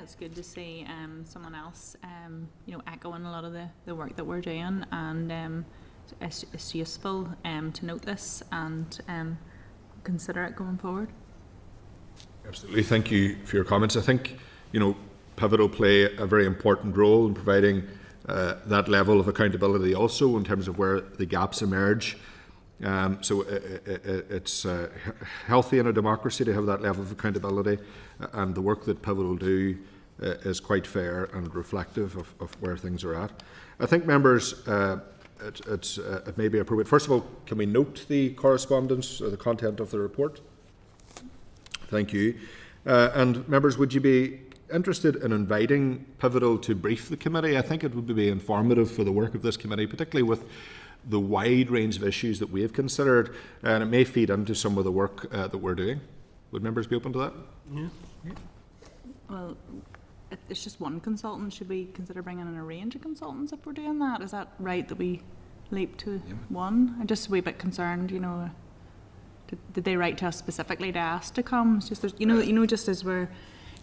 it's good to see someone else, echoing a lot of the work that we're doing, and it's useful to note this and consider it going forward. Absolutely, thank you for your comments. I think Pivotal play a very important role in providing that level of accountability also in terms of where the gaps emerge. So it's healthy in a democracy to have that level of accountability, and the work that Pivotal do is quite fair and reflective of where things are at. I think, members, it may be appropriate. First of all, can we note the correspondence or the content of the report? Thank you. And members, would you be interested in inviting Pivotal to brief the committee? I think it would be informative for the work of this committee, particularly with the wide range of issues that we have considered, and it may feed into some of the work that we're doing. Would members be open to that? Yeah. Well, it's just one consultant. Should we consider bringing in a range of consultants if we're doing that? Is that right that we leap to one? I'm just a wee bit concerned, did they write to us specifically to ask to come? It's just just as we're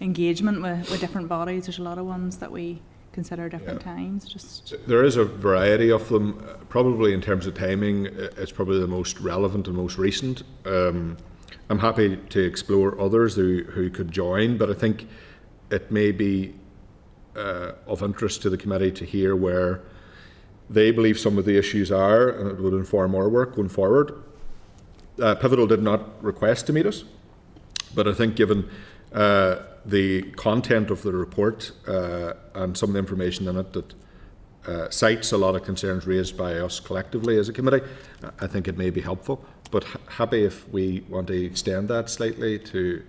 engagement with different bodies, there's a lot of ones that we consider different times. There is a variety of them. Probably in terms of timing, it's probably the most relevant and most recent. I'm happy to explore others who could join, but I think it may be of interest to the committee to hear where they believe some of the issues are, and it would inform our work going forward. Pivotal did not request to meet us, but I think given the content of the report and some of the information in it that cites a lot of concerns raised by us collectively as a committee, I think it may be helpful. But happy if we want to extend that slightly to...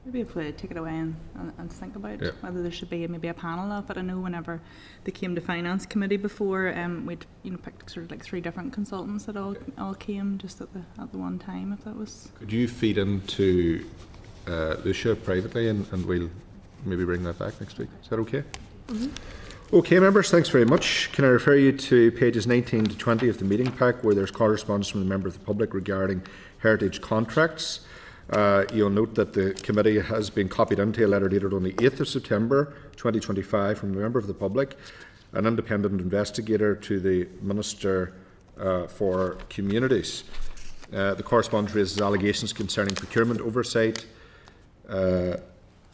Maybe if we take it away and think about whether there should be maybe a panel of it. I know whenever they came to Finance Committee before, we'd picked sort of like 3 different consultants that all came just at the one time, if that was... Could you feed into Lucia privately, and we'll maybe bring that back next week? Is that okay? Mm-hmm. Okay, members, thanks very much. Can I refer you to pages 19 to 20 of the meeting pack, where there's correspondence from the member of the public regarding heritage contracts. You'll note that the committee has been copied into a letter dated on the 8th of September 2025 from a member of the public, an independent investigator to the Minister for Communities. The correspondence raises allegations concerning procurement oversight,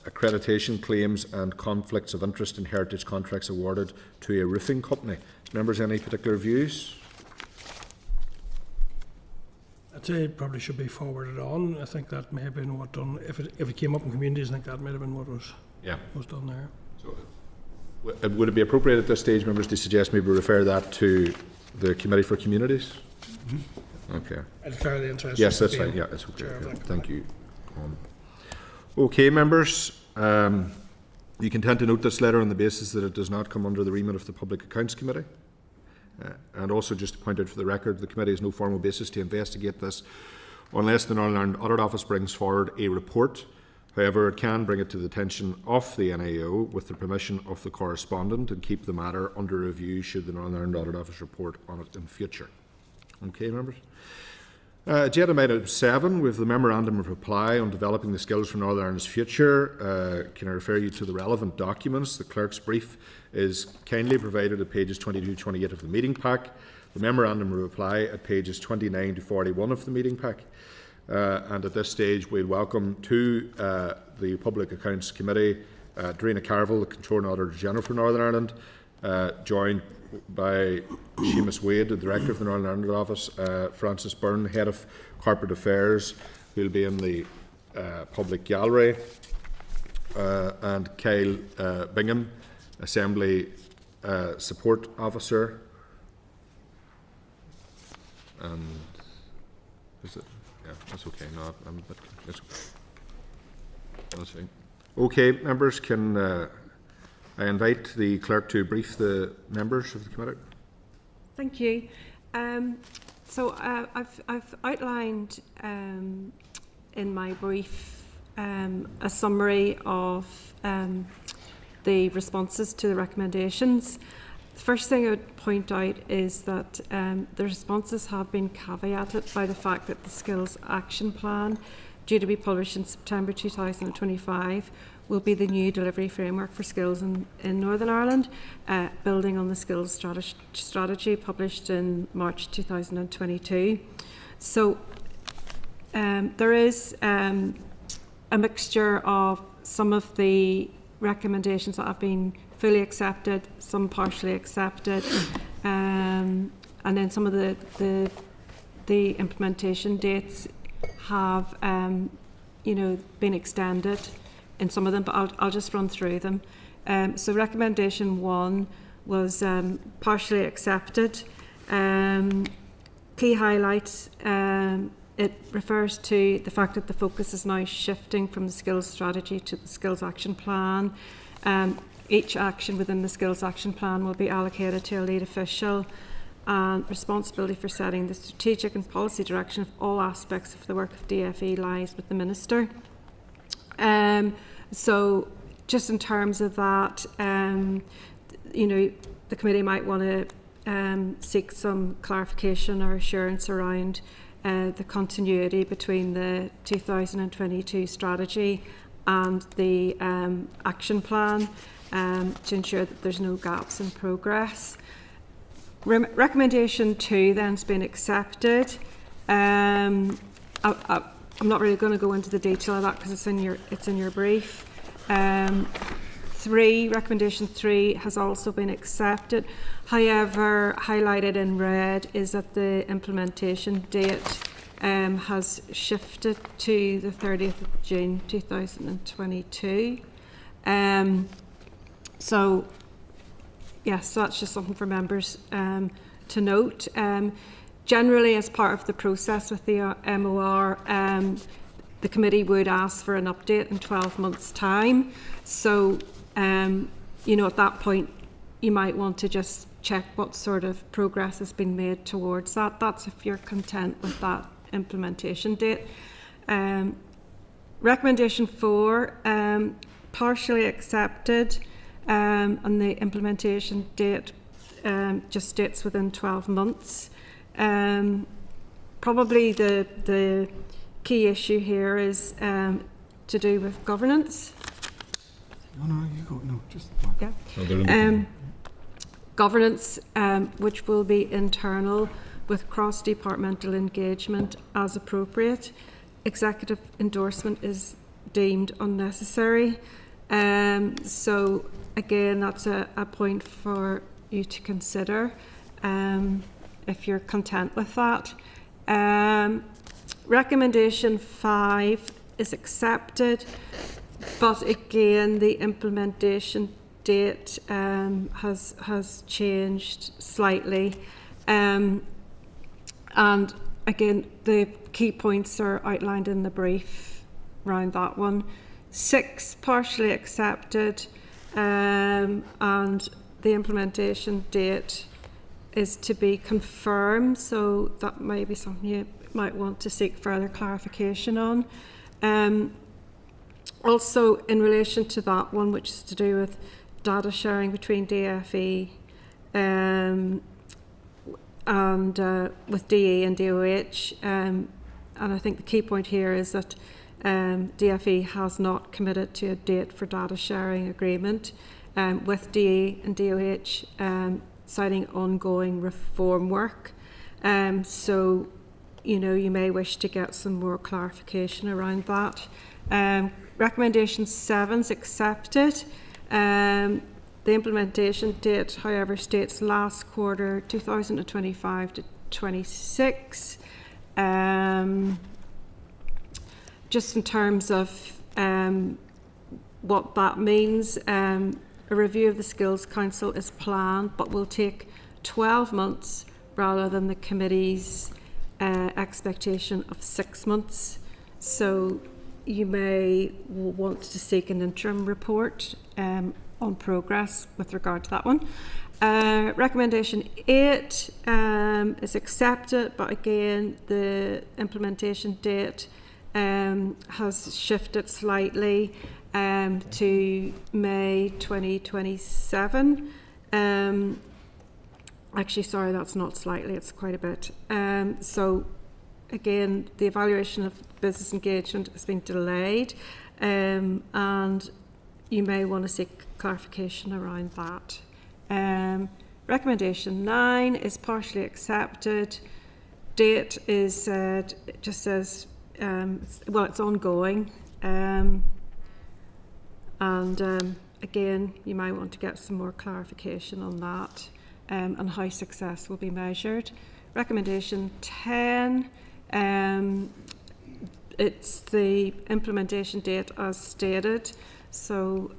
accreditation claims and conflicts of interest in heritage contracts awarded to a roofing company. Members, any particular views? I'd say it probably should be forwarded on. I think that may have been what done. If it came up in communities, I think that might have been what was done there. So, would it be appropriate at this stage, members, to suggest maybe refer that to the Committee for Communities? Mm-hmm. Okay. I'd fairly interested. Yes, that's fine. Yeah, that's okay. Thank you. Okay, members. You can tend to note this letter on the basis that it does not come under the remit of the Public Accounts Committee. And also, just to point out for the record, the committee has no formal basis to investigate this unless the Northern Ireland Audit Office brings forward a report. However, it can bring it to the attention of the NAO with the permission of the correspondent and keep the matter under review should the Northern Ireland Audit Office report on it in future. Okay, members? Agenda item 7, we have the Memorandum of Reply on developing the skills for Northern Ireland's future. Can I refer you to the relevant documents? The clerk's brief is kindly provided at pages 22-28 of the meeting pack. The Memorandum of Reply at pages 29 to 41 of the meeting pack. And at this stage, we'll welcome to the Public Accounts Committee Dorinnia, Carville, the Controller and Auditor General for Northern Ireland, joined by Seamus Wade, the Director of the Northern Ireland Office, Francis Byrne, Head of Corporate Affairs, who will be in the public gallery, and Kyle Bingham, Assembly Support Officer. And is it? Yeah, that's okay. No, I'm a bit. That's fine. Okay, members, can I invite the clerk to brief the members of the committee? Thank you. So I've outlined in my brief a summary of the responses to the recommendations. The first thing I would point out is that the responses have been caveated by the fact that the Skills Action Plan, due to be published in September 2025, will be the new delivery framework for skills in Northern Ireland, building on the skills strategy published in March 2022. So there is a mixture of some of the recommendations that have been fully accepted, some partially accepted, and then some of the implementation dates have been extended in some of them, but I'll just run through them. So recommendation 1 was partially accepted. Key highlights, it refers to the fact that the focus is now shifting from the skills strategy to the skills action plan. Each action within the skills action plan will be allocated to a lead official, and responsibility for setting the strategic and policy direction of all aspects of the work of DfE lies with the Minister. So just in terms of that, the committee might want to seek some clarification or assurance around the continuity between the 2022 strategy and the action plan to ensure that there's no gaps in progress. Recommendation 2 then has been accepted. I'm not really going to go into the detail of that because it's in your brief. Recommendation 3 has also been accepted. However, highlighted in red is that the implementation date has shifted to the 30th of June 2022. So yes, that's just something for members to note. Generally, as part of the process with the MOR, the committee would ask for an update in 12 months' time. So, at that point, you might want to just check what sort of progress has been made towards that. That's if you're content with that implementation date. Recommendation 4, partially accepted, and the implementation date just states within 12 months. Probably the key issue here is to do with governance. No, you go. No, just yeah. Governance, which will be internal with cross-departmental engagement as appropriate. Executive endorsement is deemed unnecessary. So again, that's a point for you to consider if you're content with that. Recommendation 5 is accepted, but again, the implementation date has changed slightly. And again, the key points are outlined in the brief around that one. 6, partially accepted, and the implementation date is to be confirmed, so that may be something you might want to seek further clarification on. Also, in relation to that one, which is to do with data sharing between DfE and with DE and DOH, and I think the key point here is that DfE has not committed to a date for data sharing agreement with DE and DOH, citing ongoing reform work. So, you may wish to get some more clarification around that. Recommendation 7 is accepted. The implementation date, however, states last quarter 2025 to 26. Just in terms of what that means, a review of the Skills Council is planned, but will take 12 months rather than the committee's expectation of 6 months. So you may want to seek an interim report on progress with regard to that one. Recommendation 8 is accepted, but again, the implementation date has shifted slightly to May 2027. Actually, sorry, that's not slightly, it's quite a bit. So again, the evaluation of business engagement has been delayed, and you may want to seek clarification around that. Recommendation 9 is partially accepted. Date is it just says it's ongoing, and again, you might want to get some more clarification on that, and how success will be measured. Recommendation 10, it's the implementation date as stated. So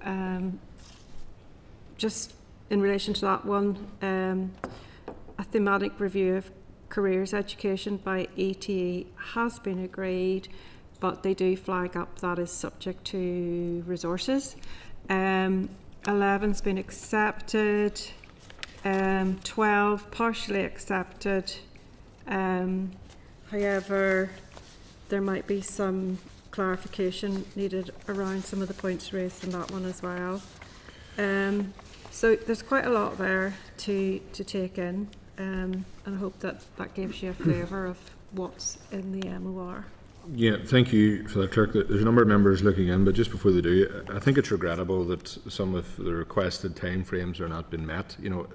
just in relation to that one, a thematic review of careers education by ETE has been agreed, but they do flag up that is subject to resources. 11's been accepted. 12 partially accepted. However, there might be some clarification needed around some of the points raised in that one as well. So there's quite a lot there to take in, and I hope that gives you a flavour of what's in the MOR. Yeah, thank you for that, Clerk. There's a number of members looking in, but just before they do, I think it's regrettable that some of the requested timeframes are not being met. You know,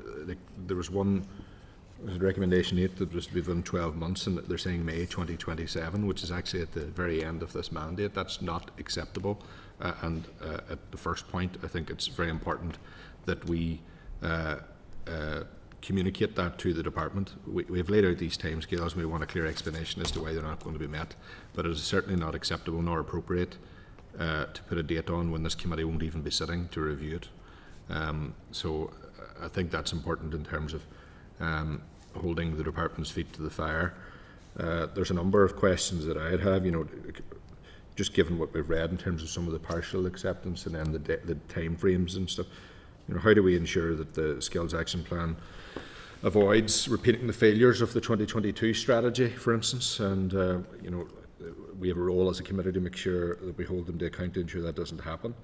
there was one, recommendation 8 that was to be within 12 months, and they're saying May 2027, which is actually at the very end of this mandate. That's not acceptable. And at the first point, I think it's very important that we communicate that to the department. We've laid out these timescales, and we want a clear explanation as to why they're not going to be met. But it is certainly not acceptable nor appropriate to put a date on when this committee won't even be sitting to review it. So I think that's important in terms of holding the department's feet to the fire. There's a number of questions that I'd have, you know, just given what we've read in terms of some of the partial acceptance and then the time frames and stuff. You know, how do we ensure that the Skills Action Plan avoids repeating the failures of the 2022 strategy, for instance? And you know, we have a role as a committee to make sure that we hold them to account to ensure that doesn't happen.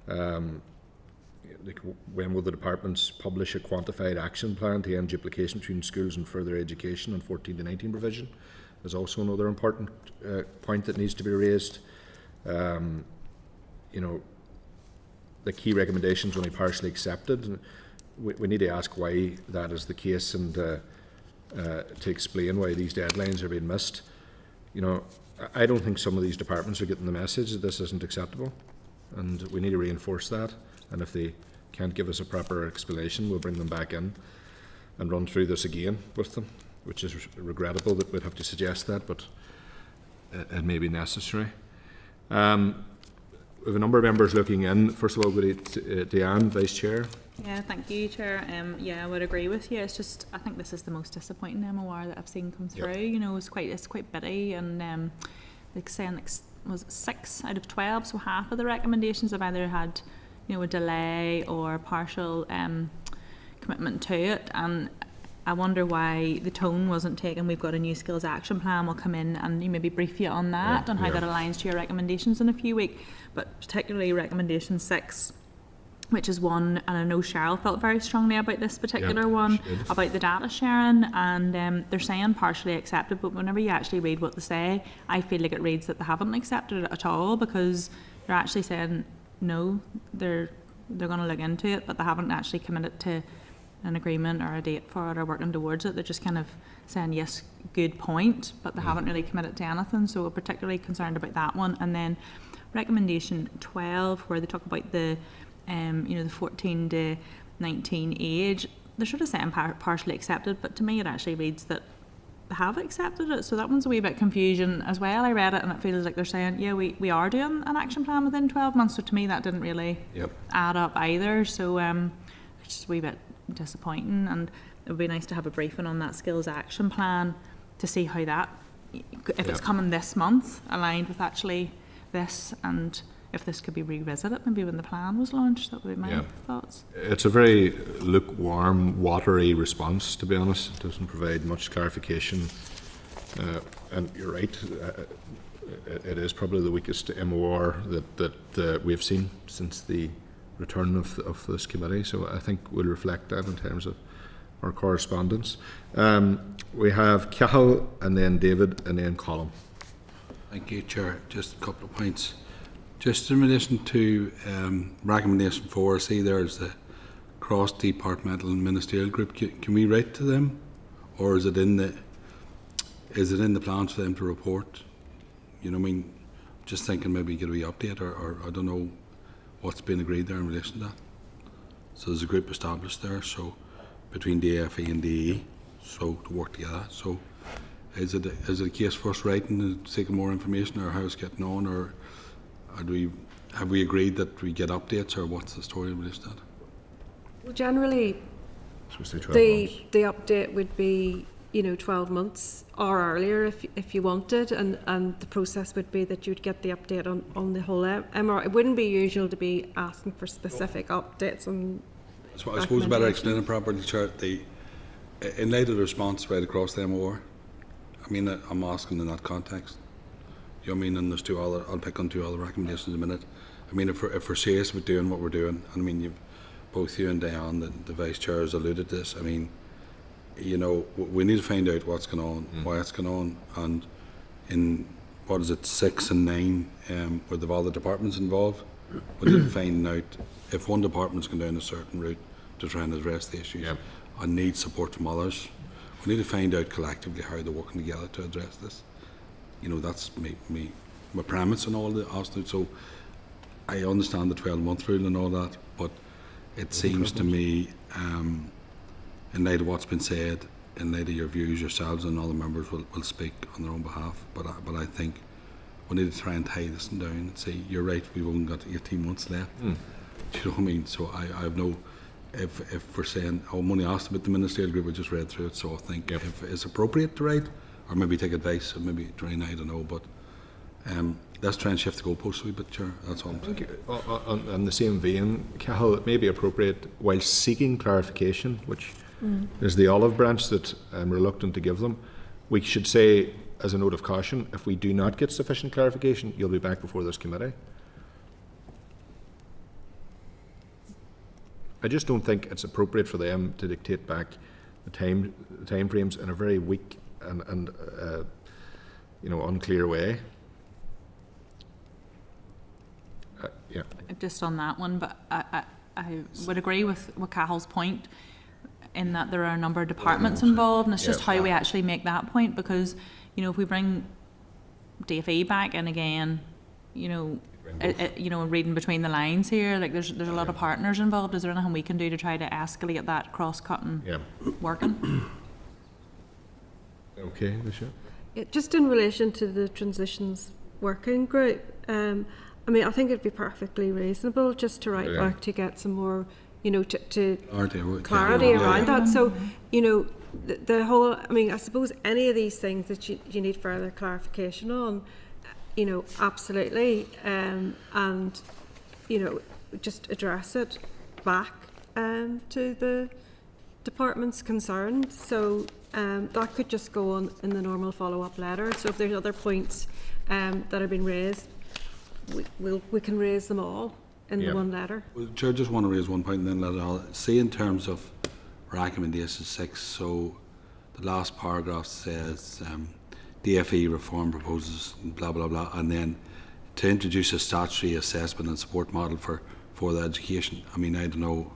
Like, when will the departments publish a quantified action plan to end duplication between schools and further education on 14 to 19 provision? Is also another important point that needs to be raised. You know, the key recommendations only partially accepted. We need to ask why that is the case, and to explain why these deadlines are being missed. You know, I don't think some of these departments are getting the message that this isn't acceptable, and we need to reinforce that. And if they can't give us a proper explanation, we'll bring them back in and run through this again with them, which is regrettable that we'd have to suggest that, but it may be necessary. We have a number of members looking in. First of all, good to Diane, Vice Chair. Yeah, thank you, Chair. Yeah, I would agree with you. It's just, I think this is the most disappointing MOR that I've seen come through. Yep. You know, it's quite bitty, and like saying, was it 6 out of 12? So half of the recommendations have either had, you know, a delay or partial commitment to it, and I wonder why the tone wasn't taken. We've got a new skills action plan. We'll come in and maybe brief you on that, on how that aligns to your recommendations in a few weeks. But particularly recommendation 6, which is one, and I know Cheryl felt very strongly about this particular one, about the data sharing, and they're saying partially accepted, but whenever you actually read what they say, I feel like it reads that they haven't accepted it at all, because they're actually saying no, they're going to look into it, but they haven't actually committed to an agreement or a date for it or working towards it. They're just kind of saying yes, good point, but they haven't really committed to anything. So we're particularly concerned about that one. And then recommendation 12, where they talk about the you know, the 14 to 19 age, they should have said partially accepted, but to me it actually reads that they have accepted it. So that one's a wee bit confusion as well. I read it and it feels like they're saying, yeah, we are doing an action plan within 12 months. So to me that didn't really add up either. So it's just a wee bit disappointing, and it would be nice to have a briefing on that skills action plan to see how that, if it's coming this month, aligned with actually this, and if this could be revisited maybe when the plan was launched. That would be my thoughts. It's a very lukewarm, watery response, to be honest. It doesn't provide much clarification, and you're right, it is probably the weakest MOR that we've seen since the return of this committee, so I think we'll reflect that in terms of our correspondence. We have Cahill, and then David, and then Colin. Thank you, Chair. Just a couple of points. Just in relation to recommendation 4, see there's the cross-departmental and ministerial group. Can we write to them, or is it in the plans for them to report? You know what I mean? Just thinking maybe get a wee update, or I don't know what's been agreed there in relation to that. So there's a group established there, so between DfE and DE, so to work together. So is it a case for us writing and seeking more information, or how it's getting on, or have we agreed that we get updates, or what's the story in relation to that? Well, generally, Supposed to be 12 months. the update would be 12 months or earlier if you wanted, and the process would be that you'd get the update on the whole MR. It wouldn't be usual to be asking for specific updates on. So I suppose better explain it properly, Chair. In light of the response right across the MOR, I mean, I'm asking in that context. You know what I mean? And there's I'll pick on 2 other recommendations in a minute. I mean, if we're serious with doing what we're doing, and I mean, both you and Diane, the Vice Chair, has alluded to this. I mean, we need to find out what's going on, why it's going on, and in, 6 and 9, where there are other departments involved, we need to find out if one department's going down a certain route to try and address the issues and need support from others. We need to find out collectively how they're working together to address this. That's my premise and all the asking. So I understand the 12-month rule and all that, but it seems to me, in light of what's been said, in light of your views, yourselves and other members will speak on their own behalf. But I think we need to try and tie this down and say, you're right, we've only got 18 months left. Do you know what I mean? So I have no, if we're saying, I'm only asked about the ministerial group, I just read through it, so I think if it's appropriate to write, or maybe take advice, or maybe try, I don't know, but let's try and shift the goalposts a wee bit, Chair. That's all I'm saying. On the same vein, Cathal, it may be appropriate, while seeking clarification, which is the olive branch that I'm reluctant to give them, we should say, as a note of caution, if we do not get sufficient clarification, you'll be back before this committee. I just don't think it's appropriate for them to dictate back the time frames in a very weak and unclear way. Just on that one, but I would agree with Cahill's point in that there are a number of departments involved, and it's just how we actually make that point, because if we bring DfE back, and again, reading between the lines here, like there's a lot of partners involved. Is there anything we can do to try to escalate that cross-cutting working? Okay, Michelle. Yeah, just in relation to the transitions working group, I think it'd be perfectly reasonable just to write back to get some more, to clarity around that. So, the whole, I suppose any of these things that you need further clarification on, absolutely, and, just address it back to the departments concerned. So that could just go on in the normal follow-up letter. So if there's other points that have been raised, we can raise them all in the one letter. Well, Chair, just want to raise one point and then let it all. See, in terms of recommendation 6, so the last paragraph says DfE reform proposes blah blah blah, and then to introduce a statutory assessment and support model for the education. I don't know.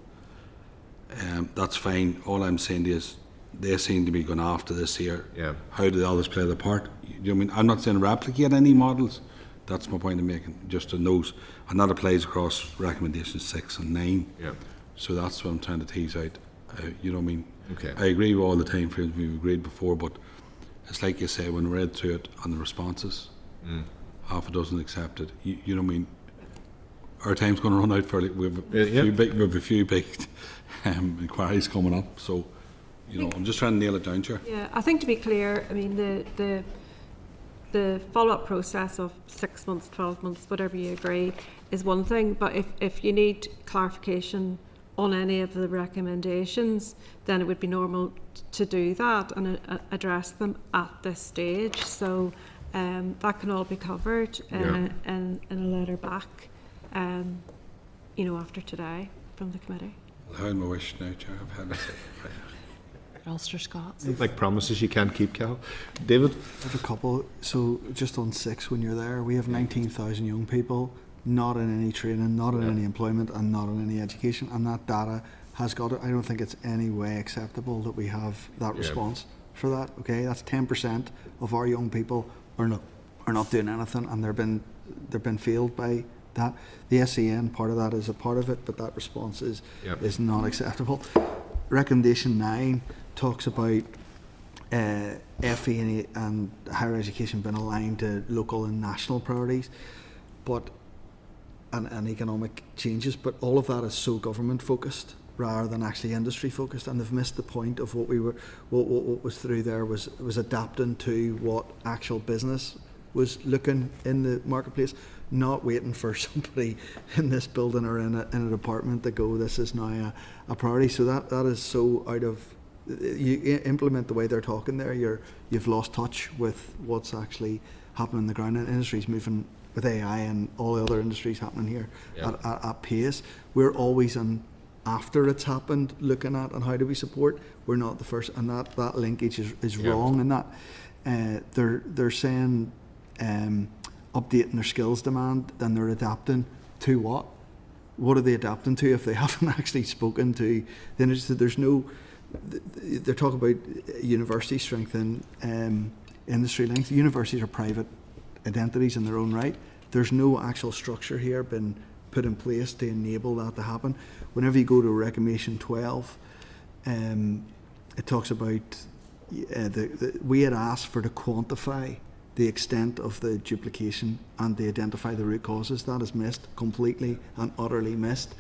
That's fine. All I'm saying is they seem to be going after this here. How do the others play their part? I'm not saying replicate any models. That's my point I'm making, just to note. And that applies across recommendations 6 and 9. So that's what I'm trying to tease out. Okay. I agree with all the time frames we've agreed before, but it's like you say, when we read through it on the responses, half a dozen accepted. You know what I mean? Our time's going to run out fairly. We have a few big inquiries coming up, so I'm just trying to nail it down, Chair. Yeah, I think to be clear, the follow-up process of 6 months, 12 months, whatever you agree, is one thing. But if you need clarification on any of the recommendations, then it would be normal to do that and address them at this stage. So that can all be covered in a letter back, after today from the committee. How am I wish now, Chair? I've had it. Ulster Scots. Like promises you can't keep, Cal. David? I have a couple. So just on 6, when you're there, we have 19,000 young people not in any training, not in any employment, and not in any education. And that data has got it. I don't think it's any way acceptable that we have that response for that. Okay, that's 10% of our young people are not doing anything, and they've been failed by that. The SEN part of that is a part of it, but that response is not acceptable. Recommendation 9 talks about FE and higher education being aligned to local and national priorities, but and economic changes, but all of that is so government focused rather than actually industry focused, and they've missed the point of what was through there was adapting to what actual business was looking in the marketplace, not waiting for somebody in this building or in a department to go, this is now a priority. So that is so out of, you implement the way they're talking there, you've lost touch with what's actually happening on the ground. And industry's moving with AI and all the other industries happening here at pace. We're always on after it's happened looking at and how do we support. We're not the first, and that linkage is wrong in that. They're saying updating their skills demand, then they're adapting to what? What are they adapting to if they haven't actually spoken to the industry? There's no, they're talking about university strength and industry links. Universities are private identities in their own right. There's no actual structure here been put in place to enable that to happen. Whenever you go to Recommendation 12, it talks about we had asked for to quantify the extent of the duplication and to identify the root causes. That is missed, completely and utterly missed.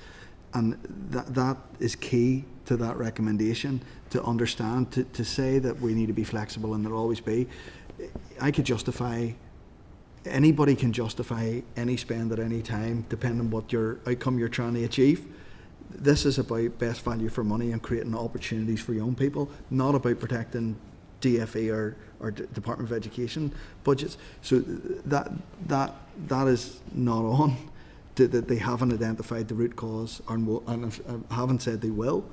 And that is key to that recommendation, to understand, to say that we need to be flexible and there'll always be. I could justify, anybody can justify any spend at any time, depending on what your outcome you're trying to achieve. This is about best value for money and creating opportunities for young people, not about protecting DfE or Department of Education budgets. So that is not on. That they haven't identified the root cause and haven't said they will.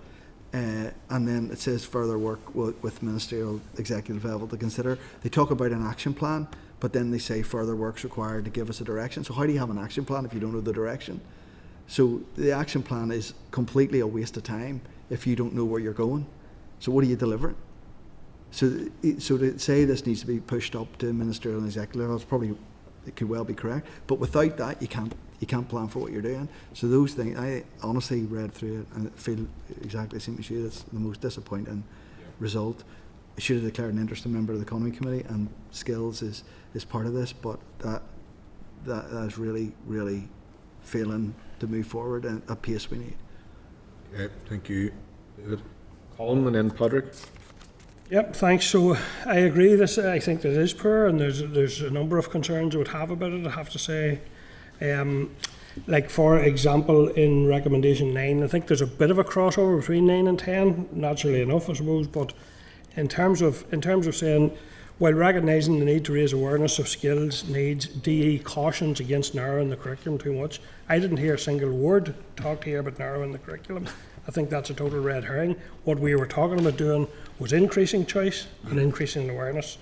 And then it says further work with ministerial executive level to consider. They talk about an action plan, but then they say further work's required to give us a direction. So how do you have an action plan if you don't know the direction? So the action plan is completely a waste of time if you don't know where you're going. So what are you delivering? So to say this needs to be pushed up to ministerial and executive level, it could well be correct. But without that, you can't plan for what you're doing. So those things, I honestly read through it and feel exactly the same as you. It's the most disappointing result. I should have declared an interested member of the Economy Committee, and skills is part of this, but that is really, really failing to move forward at a pace we need. Yeah, thank you, David. Colin and then Patrick. Yep, thanks. So I agree. I think that is poor, and there's a number of concerns I would have about it, I have to say. Like for example, in Recommendation 9, I think there's a bit of a crossover between 9 and 10, naturally enough, I suppose. But in terms of saying, while recognising the need to raise awareness of skills needs, DE cautions against narrowing the curriculum too much. I didn't hear a single word talked here about narrowing the curriculum. I think that's a total red herring. What we were talking about doing was increasing choice and increasing awareness.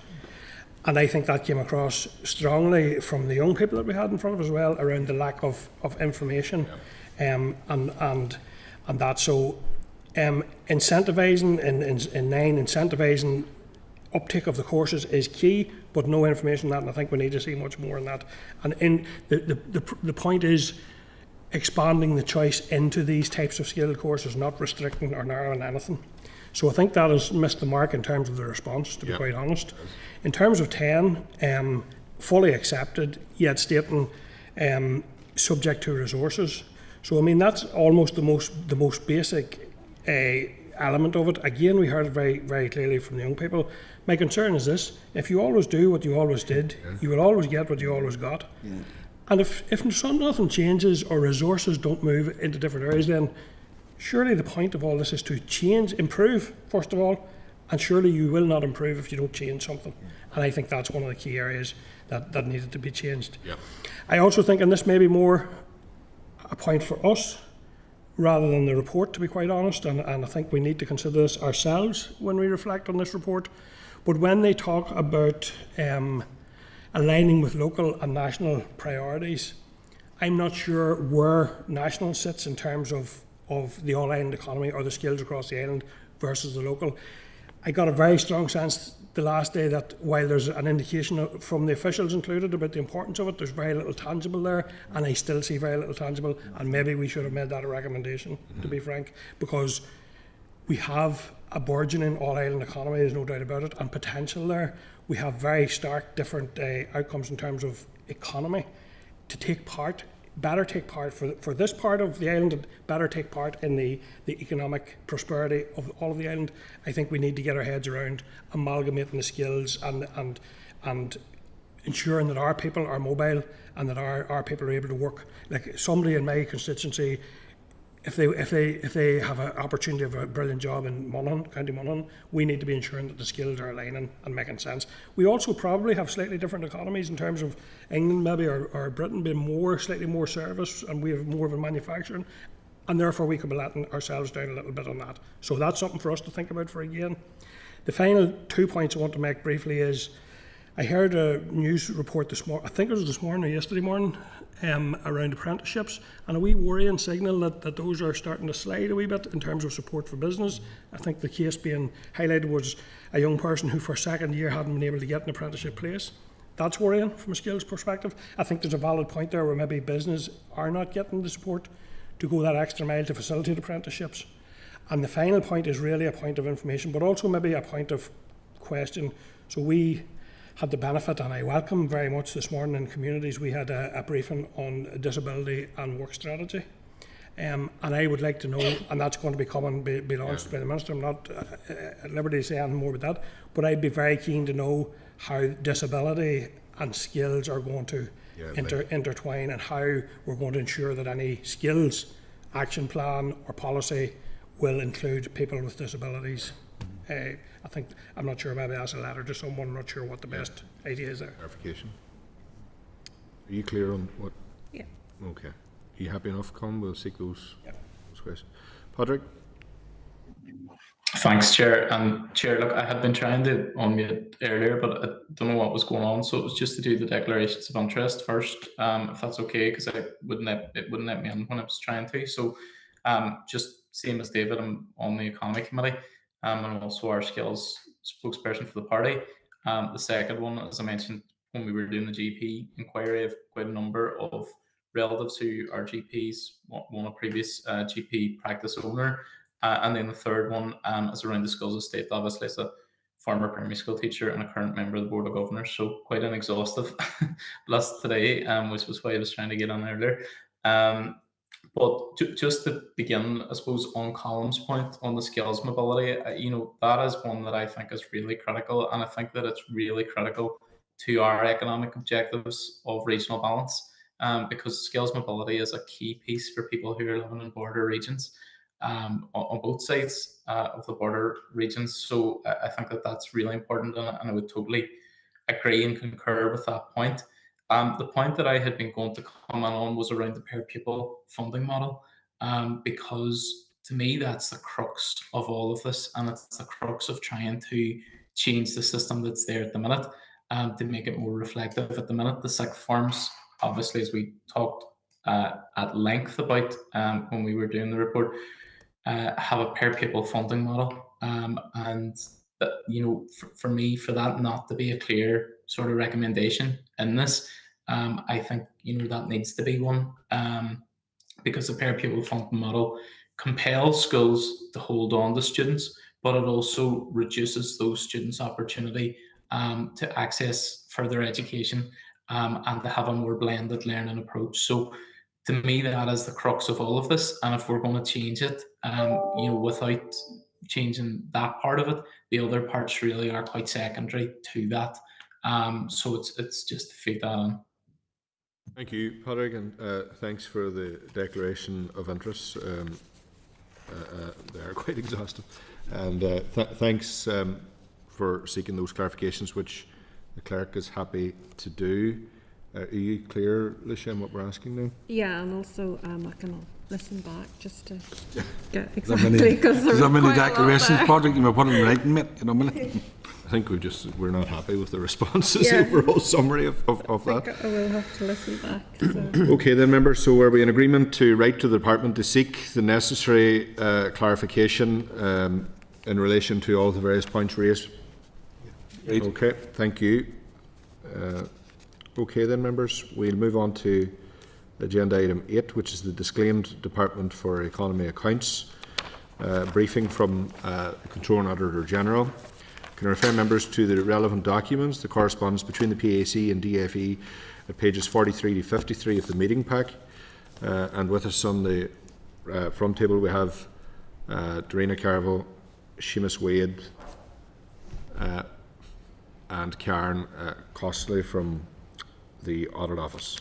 And I think that came across strongly from the young people that we had in front of us as well, around the lack of information and that. So incentivising in 9, incentivising uptake of the courses is key, but no information on that, and I think we need to see much more on that. And in the point is expanding the choice into these types of skilled courses, not restricting or narrowing anything. So I think that has missed the mark in terms of the response, to be quite honest. In terms of 10, fully accepted, yet stating subject to resources. So I mean, that's almost the most basic element of it. Again, we heard it very, very clearly from the young people. My concern is this: if you always do what you always did, you will always get what you always got. Yeah. And if nothing changes or resources don't move into different areas, then surely the point of all this is to change, improve, first of all, and surely you will not improve if you don't change something. And I think that's one of the key areas that needed to be changed. Yep. I also think, and this may be more a point for us rather than the report, to be quite honest, and I think we need to consider this ourselves when we reflect on this report, but when they talk about aligning with local and national priorities, I'm not sure where national sits in terms of the all-island economy or the skills across the island versus the local. I got a very strong sense the last day that while there's an indication from the officials included about the importance of it, there's very little tangible there, and I still see very little tangible, and maybe we should have made that a recommendation, to be frank, because we have a burgeoning all-island economy, there's no doubt about it, and potential there. We have very stark different outcomes in terms of economy. To take part, better take part for this part of the island, better take part in the economic prosperity of all of the island. I think we need to get our heads around amalgamating the skills and ensuring that our people are mobile and that our people are able to work. Like somebody in my constituency, if they have an opportunity of a brilliant job in Monaghan, County Monaghan, we need to be ensuring that the skills are aligning and making sense. We also probably have slightly different economies in terms of England maybe or Britain being slightly more service, and we have more of a manufacturing, and therefore we could be letting ourselves down a little bit on that. So that's something for us to think about for again. The final 2 points I want to make briefly is I heard a news report this morning, I think it was this morning or yesterday morning, around apprenticeships, and a wee worrying signal that those are starting to slide a wee bit in terms of support for business. I think the case being highlighted was a young person who for second year hadn't been able to get an apprenticeship place. That's worrying from a skills perspective. I think there's a valid point there where maybe business are not getting the support to go that extra mile to facilitate apprenticeships. And the final point is really a point of information, but also maybe a point of question. So we had the benefit, and I welcome very much this morning in communities, we had a briefing on disability and work strategy. And I would like to know, and that's going to be coming, be launched by the Minister. I'm not at liberty to say anything more about that, but I'd be very keen to know how disability and skills are going to intertwine, and how we're going to ensure that any skills action plan or policy will include people with disabilities. I think, I'm not sure, maybe that's a letter to someone, I'm not sure what the best idea is there. Clarification. Are you clear on what? Yeah. Okay. Are you happy enough, Colin? We'll seek those questions. Patrick? Thanks, Chair. Chair, look, I had been trying to unmute earlier, but I don't know what was going on, so it was just to do the declarations of interest first, if that's okay, because it wouldn't let me in when I was trying to. So just same as David, I'm on the Economy Committee, and also our skills spokesperson for the party. The second one, as I mentioned, when we were doing the GP inquiry, I have quite a number of relatives who are GPs, one a previous GP practice owner, and then the third one is around the skills estate, obviously as a former primary school teacher and a current member of the Board of Governors, so quite an exhaustive list today, which was why I was trying to get on earlier. But just to begin, I suppose, on Colin's point on the skills mobility, that is one that I think is really critical, and I think that it's really critical to our economic objectives of regional balance, because skills mobility is a key piece for people who are living in border regions, on both sides of the border regions. So I think that that's really important, and I would totally agree and concur with that point. The point that I had been going to comment on was around the per pupil funding model, because to me that's the crux of all of this, and it's the crux of trying to change the system that's there at the minute, to make it more reflective. At the minute, the sixth forms, obviously, as we talked at length about when we were doing the report, have a per pupil funding model, and that, for me, for that not to be a clear sort of recommendation in this, I think that needs to be one, because the per pupil funding model compels schools to hold on to students, but it also reduces those students' opportunity to access further education, and to have a more blended learning approach. So to me, that is the crux of all of this, and if we're going to change it, without changing that part of it, the other parts really are quite secondary to that. So it's just to feed that on. Thank you, Patrick, and thanks for the declaration of interest. They are quite exhaustive, and thanks for seeking those clarifications, which the clerk is happy to do. Are you clear, Lucia, on what we're asking now? Yeah, and also I can listen back just to get exactly, because there's so many declarations, Patrick. You may put it in writing, mate. I think we're not happy with the responses, Yeah. overall summary of I that. think I will have to listen back. So. Okay then, members, so are we in agreement to write to the department to seek the necessary clarification in relation to all the various points raised? Okay, thank you. Okay then, members, we'll move on to agenda item 8, which is the Disclaimed Department for Economy Accounts briefing from the Controller and Auditor General. Can I refer members to the relevant documents, the correspondence between the PAC and DfE at pages 43 to 53 of the meeting pack. And with us on the front table we have Dorinnia, Carville, Seamus Wade and Karen Costley from the Audit Office.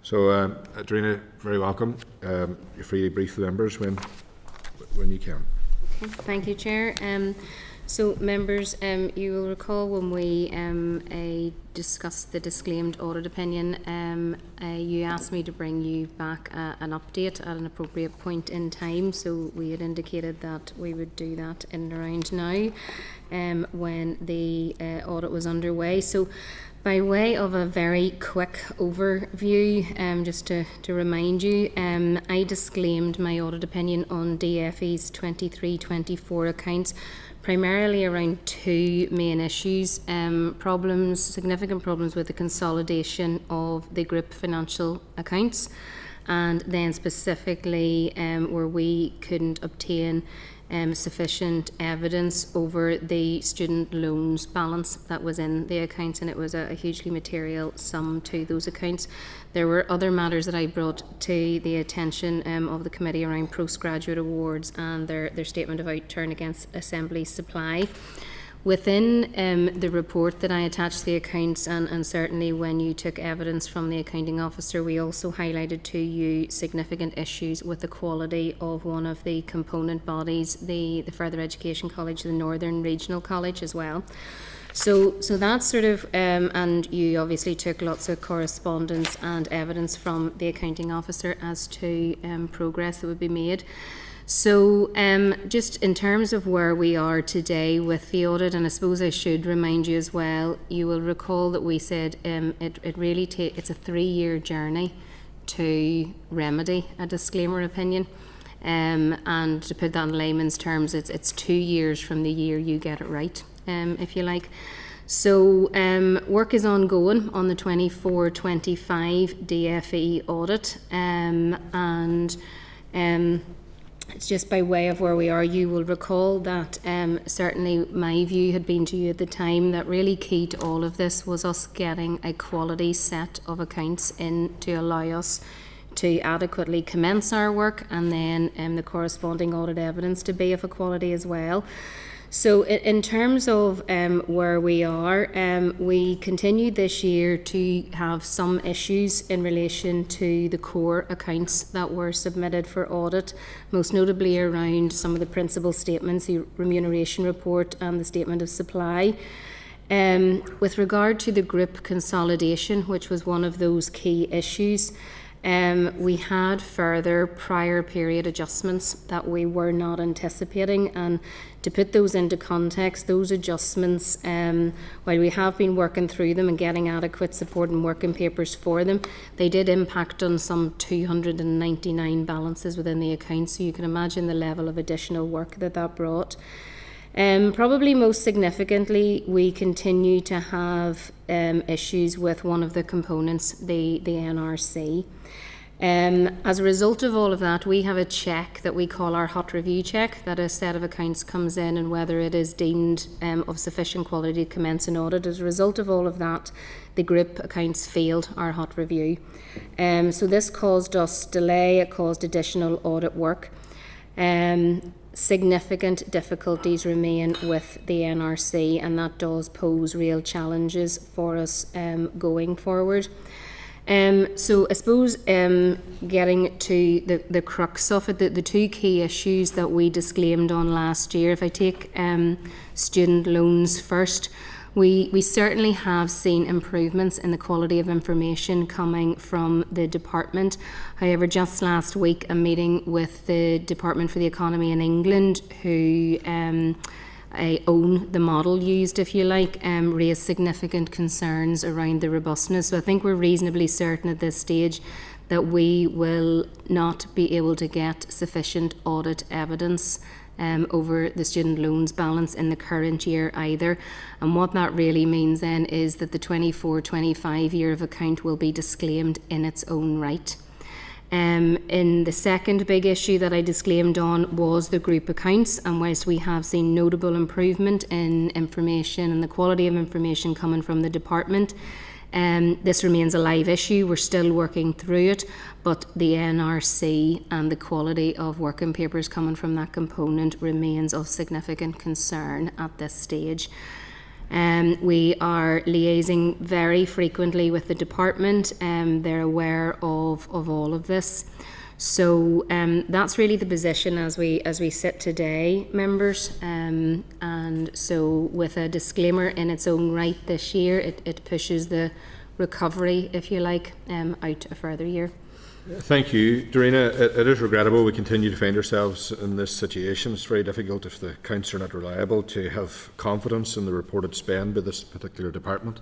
So Dorinnia, very welcome. You're free to brief the members when you can. Okay, thank you, Chair. So, members, you will recall when we discussed the disclaimed audit opinion, you asked me to bring you back an update at an appropriate point in time. So, we had indicated that we would do that in and around now when the audit was underway. So, by way of a very quick overview, just to remind you, I disclaimed my audit opinion on DfE's 23-24 accounts, primarily around two main issues, significant problems with the consolidation of the group financial accounts, and then specifically where we couldn't obtain sufficient evidence over the student loans balance that was in the accounts, and it was a hugely material sum to those accounts. There were other matters that I brought to the attention of the committee around postgraduate awards and their statement of outturn against assembly supply. Within the report that I attached to the accounts, and certainly when you took evidence from the accounting officer, we also highlighted to you significant issues with the quality of one of the component bodies, the Further Education College, the Northern Regional College as well. So that's sort of, and you obviously took lots of correspondence and evidence from the accounting officer as to progress that would be made. So just in terms of where we are today with the audit, and I suppose I should remind you as well, you will recall that we said it really it's a 3-year journey to remedy a disclaimer opinion. And to put that in layman's terms, it's 2 years from the year you get it right, if you like. So work is ongoing on the 24-25 DfE audit, and it's just by way of where we are. You will recall that certainly my view had been to you at the time that really key to all of this was us getting a quality set of accounts in to allow us to adequately commence our work, and then the corresponding audit evidence to be of a quality as well. So in terms of where we are, we continued this year to have some issues in relation to the core accounts that were submitted for audit, most notably around some of the principal statements, the remuneration report and the statement of supply. With regard to the group consolidation, which was one of those key issues, we had further prior period adjustments that we were not anticipating, and to put those into context, those adjustments, while we have been working through them and getting adequate support and working papers for them, they did impact on some 299 balances within the account, so you can imagine the level of additional work that brought. Probably most significantly, we continue to have issues with one of the components, the NRC. As a result of all of that, we have a check that we call our hot review check, that a set of accounts comes in and whether it is deemed of sufficient quality to commence an audit. As a result of all of that, the group accounts failed our hot review. So this caused us delay, it caused additional audit work. Significant difficulties remain with the NRC, and that does pose real challenges for us going forward. So I suppose getting to the crux of it, the two key issues that we disclaimed on last year, if I take student loans first, we certainly have seen improvements in the quality of information coming from the department. However, just last week, a meeting with the Department for the Economy in England, who own the model used, if you like, raised significant concerns around the robustness. So I think we're reasonably certain at this stage that we will not be able to get sufficient audit evidence over the student loans balance in the current year either. And what that really means then is that the 24-25 year of account will be disclaimed in its own right. In the second big issue that I disclaimed on was the group accounts, and whilst we have seen notable improvement in information and the quality of information coming from the department, this remains a live issue. We're still working through it, but the NRC and the quality of working papers coming from that component remains of significant concern at this stage. We are liaising very frequently with the department. They're aware of all of this. So that's really the position as we sit today, members. And so with a disclaimer in its own right this year, it pushes the recovery, if you like, out a further year. Thank you, Dorinnia. It is regrettable we continue to find ourselves in this situation. It's very difficult, if the accounts are not reliable, to have confidence in the reported spend by this particular department.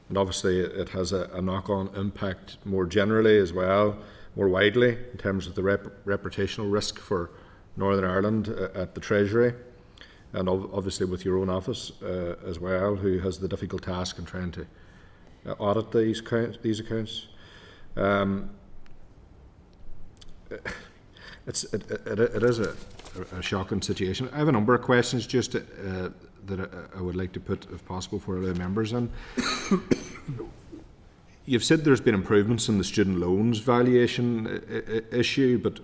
And obviously it has a knock-on impact more generally as well, more widely, in terms of the reputational risk for Northern Ireland at the Treasury, and obviously with your own office as well, who has the difficult task in trying to audit these accounts. It is a shocking situation. I have a number of questions just that I would like to put, if possible, for the members. And you've said there's been improvements in the student loans valuation issue, but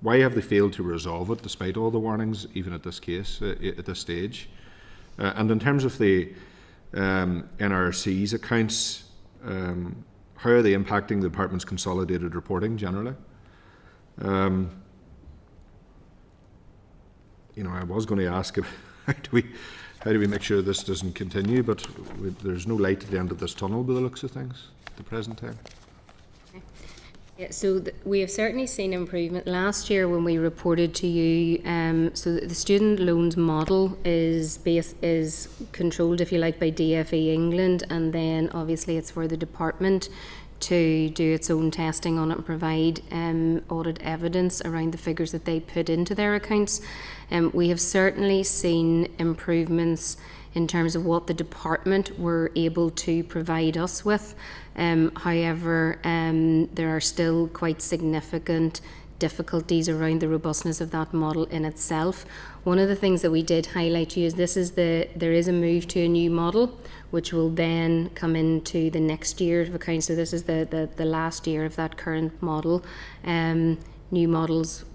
why have they failed to resolve it despite all the warnings, even at this case, at this stage? And in terms of the NRC's accounts, how are they impacting the department's consolidated reporting generally? I was going to ask how do we make sure this doesn't continue, but there's no light at the end of this tunnel by the looks of things at the present time. Yeah, so we have certainly seen improvement. Last year when we reported to you, so the student loans model is controlled, if you like, by DfE England, and then obviously it's for the department to do its own testing on it and provide audit evidence around the figures that they put into their accounts. We have certainly seen improvements in terms of what the department were able to provide us with. However, there are still quite significant difficulties around the robustness of that model in itself. One of the things that we did highlight to you is there is a move to a new model, which will then come into the next year of accounts. So this is the last year of that current model. New models,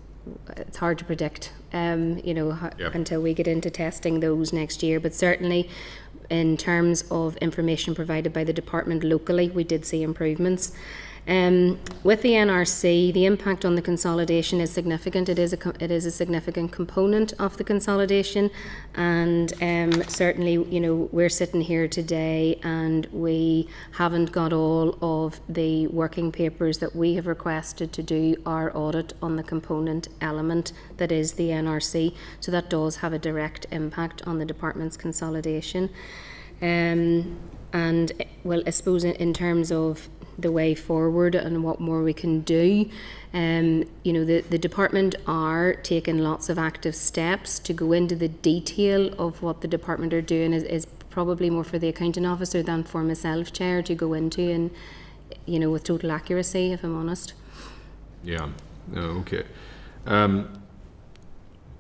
it's hard to predict, until we get into testing those next year. But certainly, in terms of information provided by the department locally, we did see improvements. With the NRC, the impact on the consolidation is significant. It is a significant component of the consolidation, and certainly, we're sitting here today and we haven't got all of the working papers that we have requested to do our audit on the component element that is the NRC. So that does have a direct impact on the department's consolidation. And well, I suppose in terms of the way forward and what more we can do, the department are taking lots of active steps. To go into the detail of what the department are doing is probably more for the accounting officer than for myself, Chair, to go into, and with total accuracy, if I'm honest. Yeah. Okay.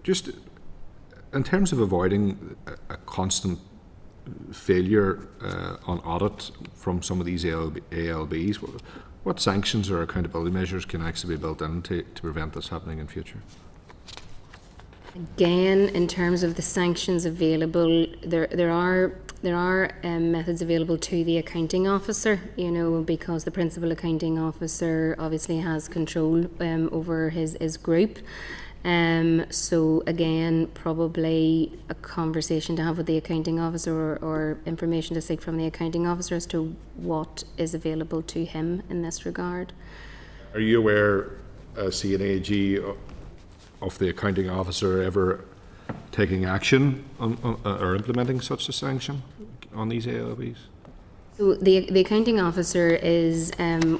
Just in terms of avoiding a constant failure on audit from some of these ALBs, what sanctions or accountability measures can actually be built in to prevent this happening in future? Again, in terms of the sanctions available, there are methods available to the accounting officer, because the principal accounting officer obviously has control over his group. So again, probably a conversation to have with the accounting officer or information to seek from the accounting officer as to what is available to him in this regard. Are you aware, C&AG, of the accounting officer ever taking action on or implementing such a sanction on these ALBs? So the accounting officer is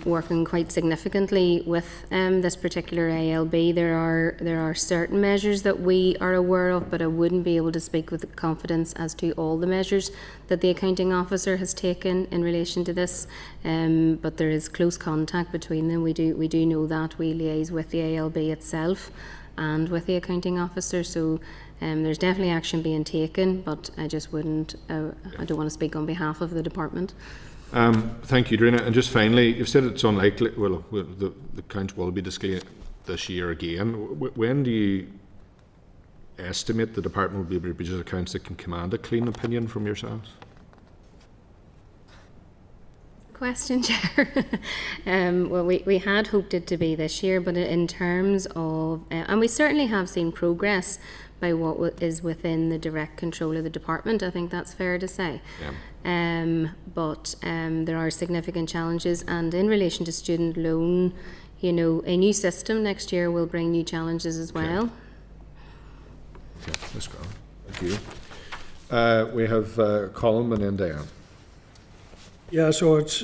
working quite significantly with this particular ALB. There are certain measures that we are aware of, but I wouldn't be able to speak with confidence as to all the measures that the accounting officer has taken in relation to this. But there is close contact between them. We do know that. We liaise with the ALB itself and with the accounting officer. So there's definitely action being taken, but I just wouldn't, I don't want to speak on behalf of the department. Thank you, Dorinnia. And just finally, you've said it's unlikely, well, the accounts will be disclaimed this year again. When do you estimate the department will be able to produce accounts that can command a clean opinion from yourselves? Question, Chair. Well, we had hoped it to be this year, but in terms of, and we certainly have seen progress by what is within the direct control of the department. I think that's fair to say. Yeah. But there are significant challenges, and in relation to student loan, you know, a new system next year will bring new challenges as well. Okay, that's great. Thank you. We have Colin and then Diane. Yeah, so it's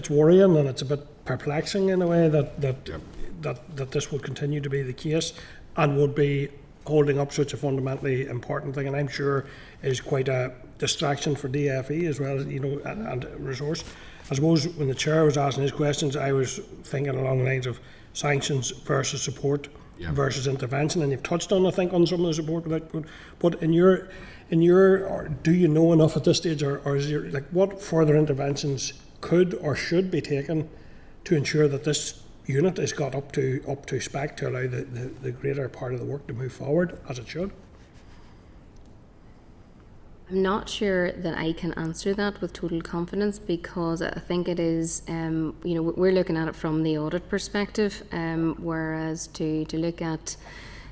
worrying, and it's a bit perplexing in a way that this would continue to be the case and would be holding up such a fundamentally important thing, and I'm sure is quite a distraction for DfE as well, you know, and resource. I suppose when the chair was asking his questions, I was thinking along the lines of sanctions versus support versus intervention, and you've touched on, I think, on some of the support, but in your, do you know enough at this stage, or is there, like, what further interventions could or should be taken to ensure that this unit is got up to spec to allow the greater part of the work to move forward as it should? I'm not sure that I can answer that with total confidence, because I think it is, you know, we're looking at it from the audit perspective, whereas to look at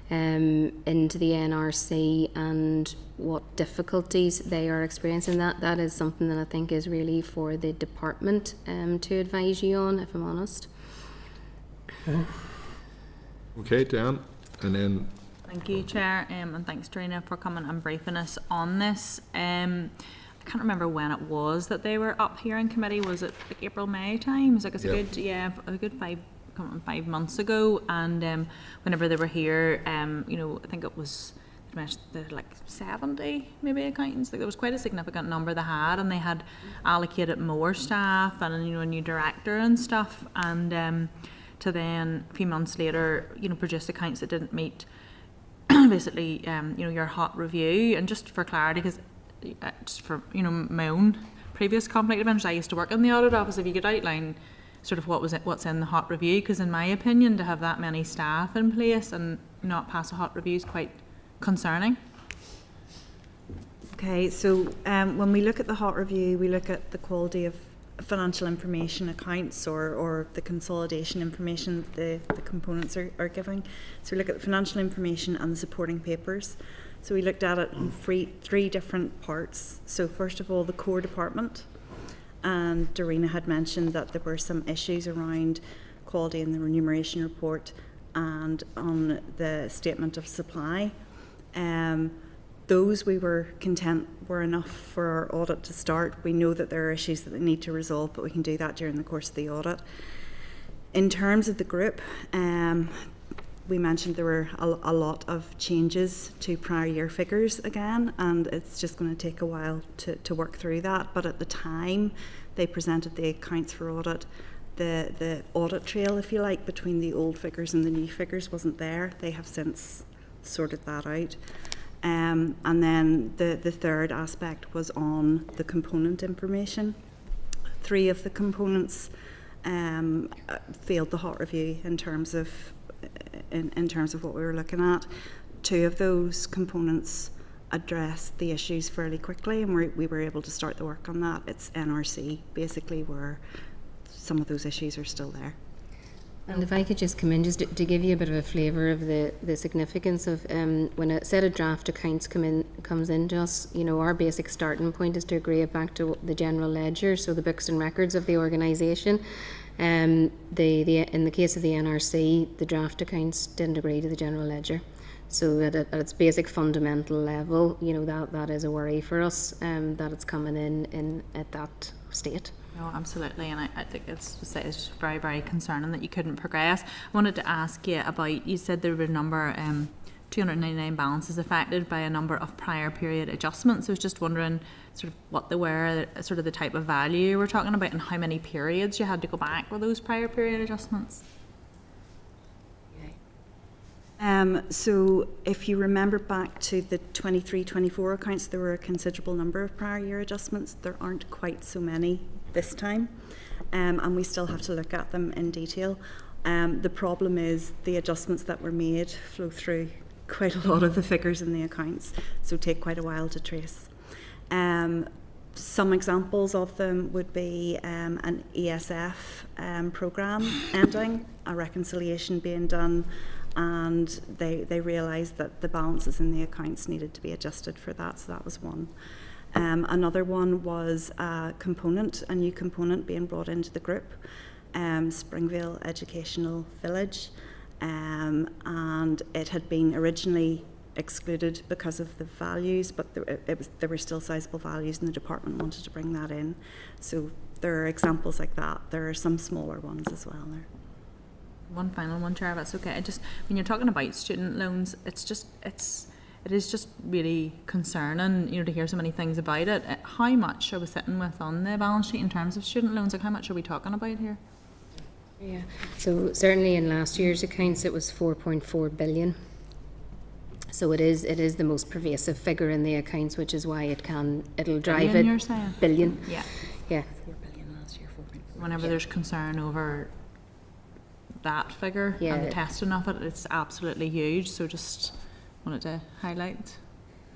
into the NRC and what difficulties they are experiencing, that is something that I think is really for the department to advise you on, if I'm honest. Okay, Dan, and then. Thank you, Chair, and thanks, Dorinnia, for coming and briefing us on this. I can't remember when it was that they were up here in committee. Was it like April, May time? It's like a good 5 months ago. And whenever they were here, you know, I think it was like 70 maybe accountants. Like, there was quite a significant number they had, and they had allocated more staff and, you know, a new director and stuff. And to then a few months later, you know, produce accounts that didn't meet basically, you know, your hot review. And just for clarity, because just for, you know, my own previous conflict of interest, I used to work in the audit office. If you could outline sort of what's in the hot review, because in my opinion, to have that many staff in place and not pass a hot review is quite concerning. Okay, so when we look at the hot review, we look at the quality of financial information accounts or the consolidation information the components are giving. So we look at the financial information and the supporting papers. So we looked at it in three different parts. So first of all, the core department, and Dorinnia had mentioned that there were some issues around quality in the remuneration report and on the statement of supply. Those we were content were enough for our audit to start. We know that there are issues that they need to resolve, but we can do that during the course of the audit. In terms of the group, we mentioned there were a lot of changes to prior year figures again, and it's just going to take a while to work through that. But at the time they presented the accounts for audit, the audit trail, if you like, between the old figures and the new figures wasn't there. They have since sorted that out. And then the third aspect was on the component information. 3 of the components failed the hot review in terms of what we were looking at. 2 of those components addressed the issues fairly quickly, and we were able to start the work on that. It's NRC basically where some of those issues are still there. And if I could just come in, just to give you a bit of a flavour of the significance of when a set of draft accounts comes in to us, you know, our basic starting point is to agree it back to the general ledger, so the books and records of the organisation. In the case of the NRC, the draft accounts didn't agree to the general ledger. So at its basic fundamental level, that is a worry for us, that it's coming in at that state. No, absolutely, and I think it's just very, very concerning that you couldn't progress. I wanted to ask you about, you said there were a number, 299 balances affected by a number of prior period adjustments. I was just wondering sort of what they were, sort of the type of value we're talking about, and how many periods you had to go back with those prior period adjustments. So if you remember back to the 23-24 accounts, there were a considerable number of prior year adjustments. There aren't quite so many this time, and we still have to look at them in detail. The problem is the adjustments that were made flow through quite a lot of the figures in the accounts, so take quite a while to trace. Some examples of them would be an ESF programme ending, a reconciliation being done, and they realised that the balances in the accounts needed to be adjusted for that, so that was one. Another one was a new component being brought into the group, Springvale Educational Village, and it had been originally excluded because of the values, but there were still sizable values, and the department wanted to bring that in. So there are examples like that. There are some smaller ones as well there. One final one, Chair, if that's okay. When you're talking about student loans, it is just really concerning, to hear so many things about it. How much are we sitting with on the balance sheet in terms of student loans? Like, how much are we talking about here? Yeah, so certainly in last year's accounts it was 4.4 billion. So it is the most pervasive figure in the accounts, which is why it'll drive Billion, it. you're saying? Billion. Yeah. Yeah. 4 billion last year, 4.4. Whenever there's concern over that figure and the testing of it, it's absolutely huge. So just wanted to highlight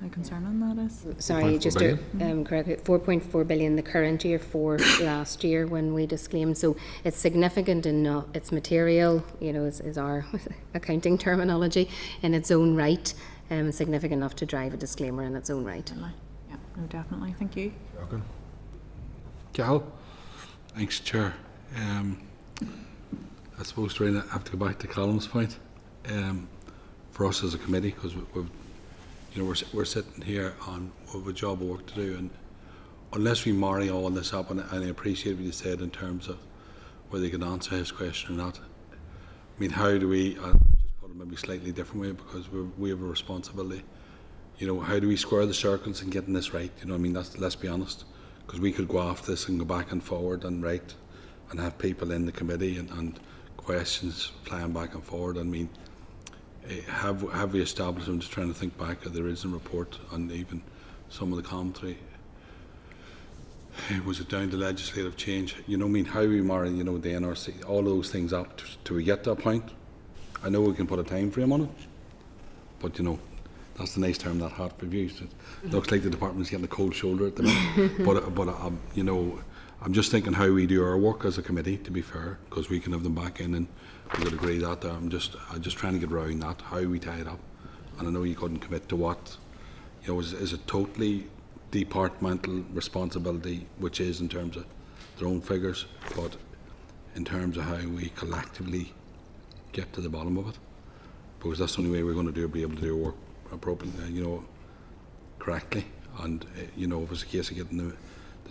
how concerning that is. Sorry, just to correct it, 4.4 billion the current year, for last year when we disclaimed. So it's significant enough, it's material, is our accounting terminology, in its own right, significant enough to drive a disclaimer in its own right. Yeah, no, definitely. Thank you. Okay. Cal? Thanks, Chair. I suppose, Dorinnia, I have to go back to Callum's point. For us as a committee, because we're sitting here on a job of work to do, and unless we marry all this up, and I appreciate what you said in terms of whether you can answer his question or not. I mean, how do we? I'll just put it maybe slightly different way, because we have a responsibility. How do we square the circles in getting this right? Let's be honest, because we could go off this and go back and forward and write, and have people in the committee and questions flying back and forward. I mean, have we established? I'm just trying to think back of the original report and even some of the commentary. Was it down to legislative change? How we marry, the NRC, all those things up till we get to a point. I know we can put a time frame on it, but that's the nice term that Hartford used. It looks like the department's getting a cold shoulder at the minute. but I'm just thinking how we do our work as a committee, to be fair, because we can have them back in and we could agree that. I'm just trying to get around that, how we tie it up. And I know you couldn't commit to what, is it totally departmental responsibility, which is in terms of their own figures, but in terms of how we collectively get to the bottom of it. Because that's the only way we're going to be able to do our work appropriately, correctly. And, if it's a case of getting the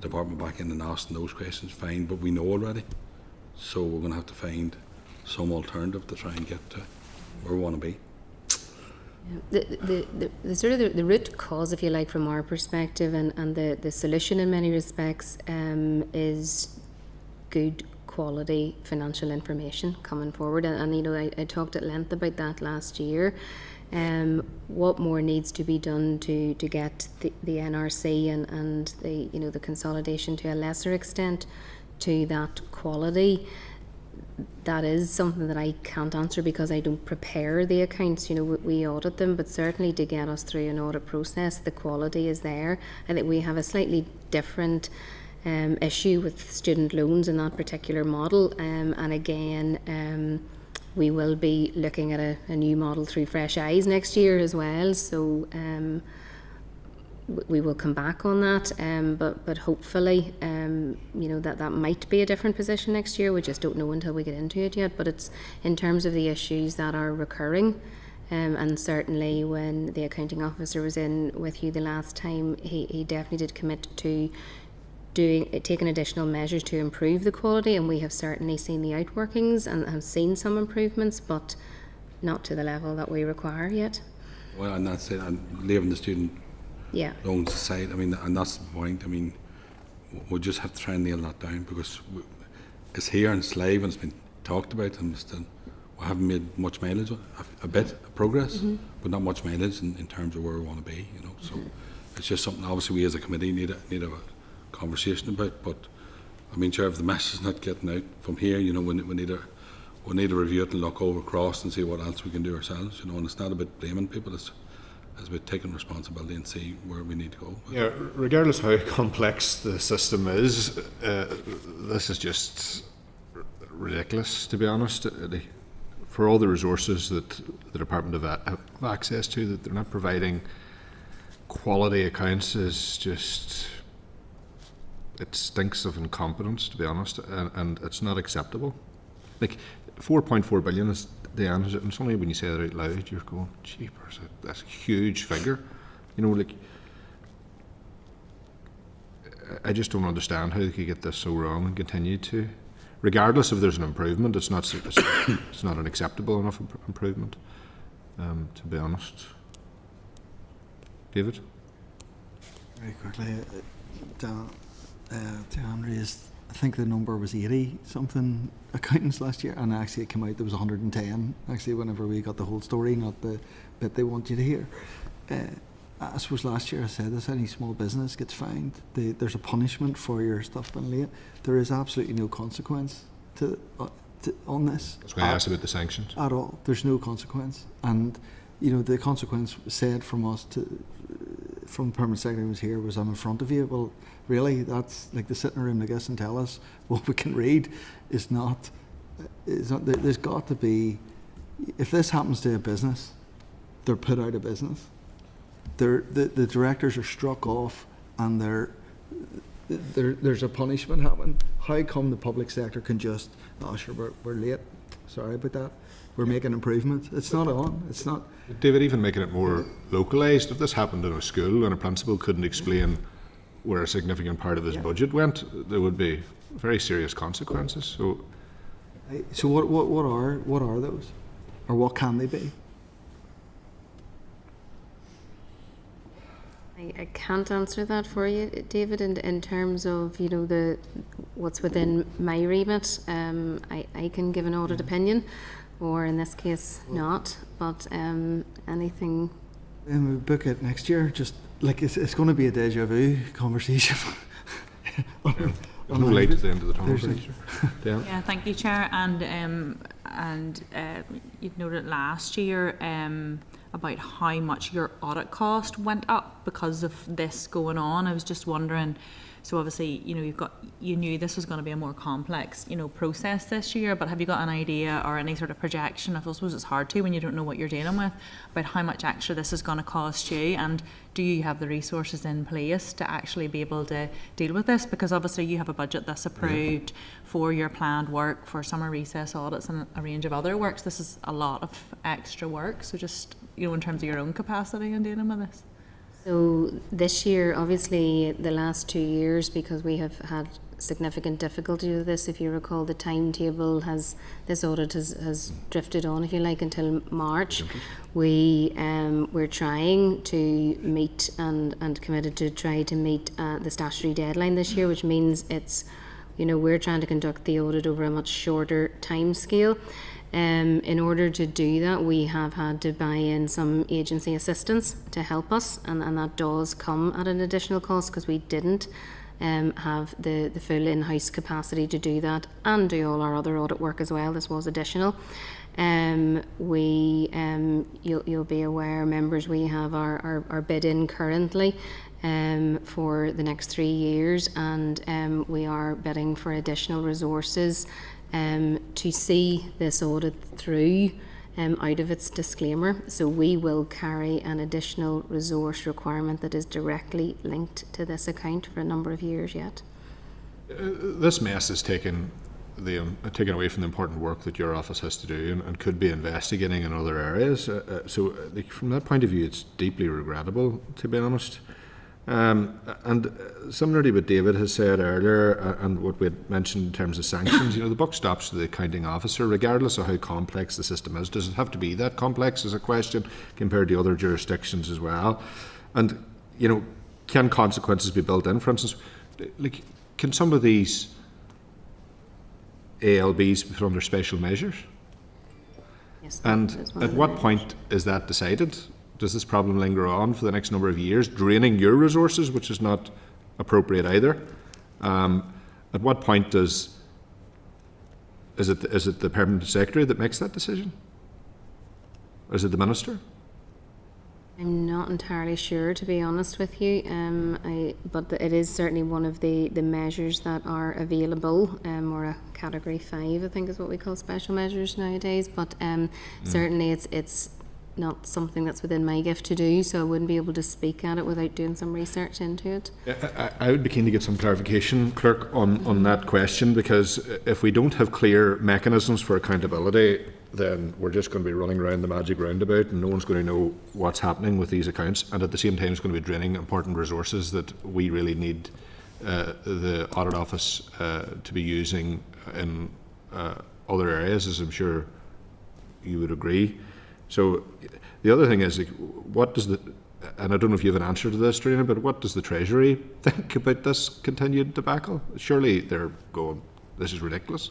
department back in and asking those questions, fine, but we know already. So we're going to have to find some alternative to try and get to where we want to be. The sort of the root cause, if you like, from our perspective, and the solution in many respects, is good quality financial information coming forward. And I talked at length about that last year. What more needs to be done to get the NRC and the consolidation to a lesser extent to that quality? That is something that I can't answer because I don't prepare the accounts. We audit them, but certainly to get us through an audit process, the quality is there. I think we have a slightly different issue with student loans in that particular model, and again, we will be looking at a new model through fresh eyes next year as well. So we will come back on that, but hopefully, that might be a different position next year. We just don't know until we get into it yet. But it's in terms of the issues that are recurring, and certainly when the accounting officer was in with you the last time, he definitely did commit to taking additional measures to improve the quality, and we have certainly seen the outworkings and have seen some improvements, but not to the level that we require yet. Well, and that's it, and leaving the student loans aside, I mean, and that's the point. I mean, we just have to try and nail that down, because it's here and it's live and it's been talked about, and we haven't made much mileage, a bit of progress, but not much mileage in terms of where we want to be, So it's just something obviously we as a committee need a conversation about. But I mean, Chair, if the message is not getting out from here, we need to review it and look over across and see what else we can do ourselves, And it's not about blaming people; it's about taking responsibility and see where we need to go. Yeah, regardless how complex the system is, this is just ridiculous, to be honest. For all the resources that the Department have access to, that they're not providing quality accounts is just, it stinks of incompetence, to be honest, and it's not acceptable. Like, 4.4 billion is, Diane, it's only when you say that out loud you're going, jeepers, that's a huge figure. I just don't understand how they could get this so wrong and continue to. Regardless if there's an improvement, it's not an acceptable enough improvement, to be honest. David? Very quickly, Dan raised, I think the number was 80 something accountants last year, and actually it came out there was 110 actually whenever we got the whole story, not the bit they want you to hear. I suppose last year I said this, any small business gets fined, there's a punishment for your stuff being late. There is absolutely no consequence on this. That's why I asked about the sanctions. At all. There's no consequence. And the consequence said from us from the Permanent Secretary who was here was, I'm in front of you. Well, really, that's like the sitting room, I guess, and tell us what we can read is not, there's got to be, if this happens to a business, they're put out of business. The directors are struck off, and there's a punishment happening. How come the public sector can just, sure, we're late, sorry about that, we're making improvements? It's not on, it's not. David, even making it more localised, if this happened in a school and a principal couldn't explain where a significant part of his budget went, there would be very serious consequences. So what are those, or what can they be? I can't answer that for you, David, in terms of what's within my remit. I can give an audit opinion, or in this case not, but anything. And we book it next year, just like it's going to be a deja vu conversation. No light at the end of the tunnel. Yeah, thank you, Chair. And you've noted last year about how much your audit cost went up because of this going on. I was just wondering, so obviously, you knew this was going to be a more complex, process this year, but have you got an idea or any sort of projection? I suppose it's hard to when you don't know what you're dealing with, about how much extra this is going to cost you, and do you have the resources in place to actually be able to deal with this? Because obviously you have a budget that's approved for your planned work, for summer recess audits and a range of other works. This is a lot of extra work, so just in terms of your own capacity in dealing with this. So this year, obviously the last 2 years, because we have had significant difficulty with this, if you recall, the timetable this audit has drifted on, if you like, until March. We're trying to meet and committed to try to meet the statutory deadline this year, which means it's, we're trying to conduct the audit over a much shorter time scale. In order to do that, we have had to buy in some agency assistance to help us, and that does come at an additional cost because we didn't have the full in-house capacity to do that and do all our other audit work as well. This was additional. You'll be aware, members, we have our bid in currently for the next 3 years, and we are bidding for additional resources to see this audit through out of its disclaimer. So we will carry an additional resource requirement that is directly linked to this account for a number of years yet. This mess is taken away from the important work that your office has to do and could be investigating in other areas. So from that point of view, it's deeply regrettable, to be honest. And similarly what David has said earlier and what we had mentioned in terms of sanctions, the buck stops to the accounting officer, regardless of how complex the system is. Does it have to be that complex is a question compared to other jurisdictions as well? And, can consequences be built in? For instance, can some of these ALBs be put under special measures? Yes, and at what point is that decided? Does this problem linger on for the next number of years, draining your resources, which is not appropriate either? At what point is it the Permanent Secretary that makes that decision? Or is it the Minister? I'm not entirely sure, to be honest with you, but it is certainly one of the measures that are available, or a Category 5, I think is what we call special measures nowadays, but certainly it's not something that's within my gift to do, so I wouldn't be able to speak at it without doing some research into it. I would be keen to get some clarification, Clerk, on that question, because if we don't have clear mechanisms for accountability, then we're just going to be running around the magic roundabout and no one's going to know what's happening with these accounts, and at the same time it's going to be draining important resources that we really need the Audit Office to be using in other areas, as I'm sure you would agree. So the other thing is, what does and I don't know if you have an answer to this, Dorinnia, but what does the Treasury think about this continued debacle? Surely they're going, this is ridiculous.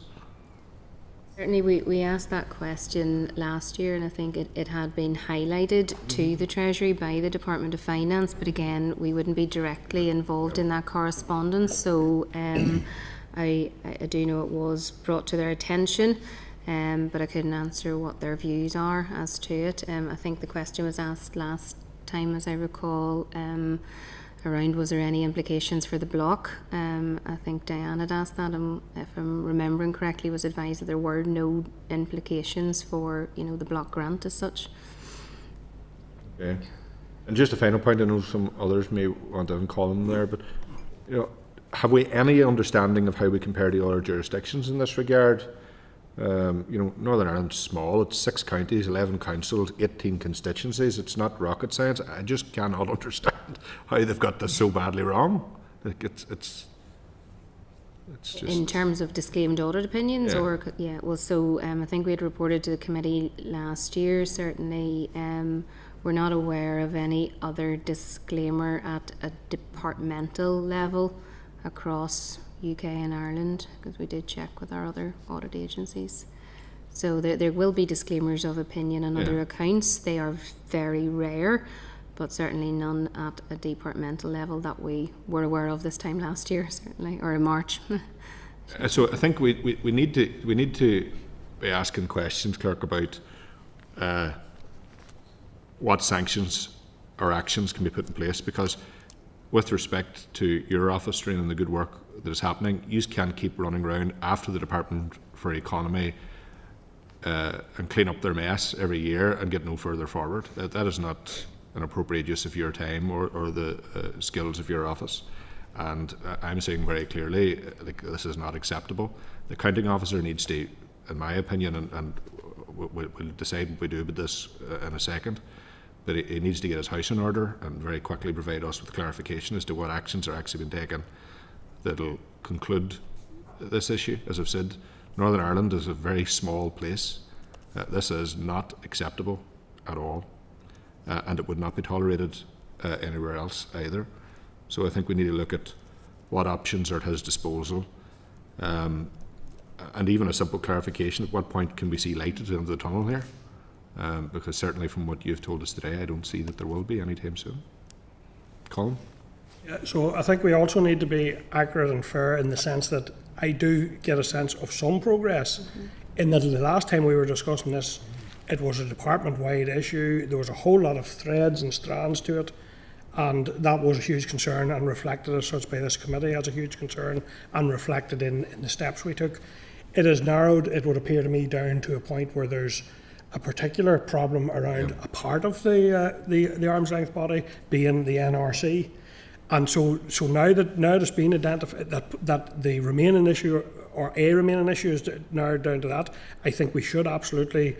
Certainly we asked that question last year, and I think it had been highlighted to the Treasury by the Department of Finance, but again, we wouldn't be directly involved in that correspondence, so I do know it was brought to their attention. But I couldn't answer what their views are as to it. I think the question was asked last time, as I recall, around was there any implications for the block. I think Diane had asked that, and if I'm remembering correctly, was advised that there were no implications for the block grant as such. Okay. And just a final point, I know some others may want to call them there, but have we any understanding of how we compare to other jurisdictions in this regard? Northern Ireland's small, it's 6 counties, 11 councils, 18 constituencies. It's not rocket science. I just cannot understand how they've got this so badly wrong. It's just... In terms of disclaimed audit opinions, yeah. I think we had reported to the committee last year, certainly we're not aware of any other disclaimer at a departmental level across UK and Ireland, because we did check with our other audit agencies. So there will be disclaimers of opinion on other accounts. They are very rare, but certainly none at a departmental level that we were aware of this time last year, certainly, or in March. So I think we need to be asking questions, Clerk, about what sanctions or actions can be put in place, because with respect to your office and the good work that is happening, you can't keep running around after the Department for Economy and clean up their mess every year and get no further forward. That is not an appropriate use of your time or the skills of your office. And I'm saying very clearly, this is not acceptable. The accounting officer needs to, in my opinion, and we'll decide what we do about this in a second, but he needs to get his house in order and very quickly provide us with clarification as to what actions are actually being taken that'll conclude this issue. As I've said, Northern Ireland is a very small place. This is not acceptable at all, and it would not be tolerated anywhere else either. So I think we need to look at what options are at his disposal, and even a simple clarification, at what point can we see light at the end of the tunnel here? Because certainly from what you've told us today, I don't see that there will be anytime soon. Colin? Yeah, so I think we also need to be accurate and fair in the sense that I do get a sense of some progress, in that the last time we were discussing this, it was a department-wide issue. There was a whole lot of threads and strands to it, and that was a huge concern and reflected as such by this committee as a huge concern and reflected in the steps we took. It is narrowed, it would appear to me, down to a point where there's a particular problem around a part of the arm's length body being the NRC. And so now that it's been identified that the remaining issue or a remaining issue is narrowed down to that, I think we should absolutely,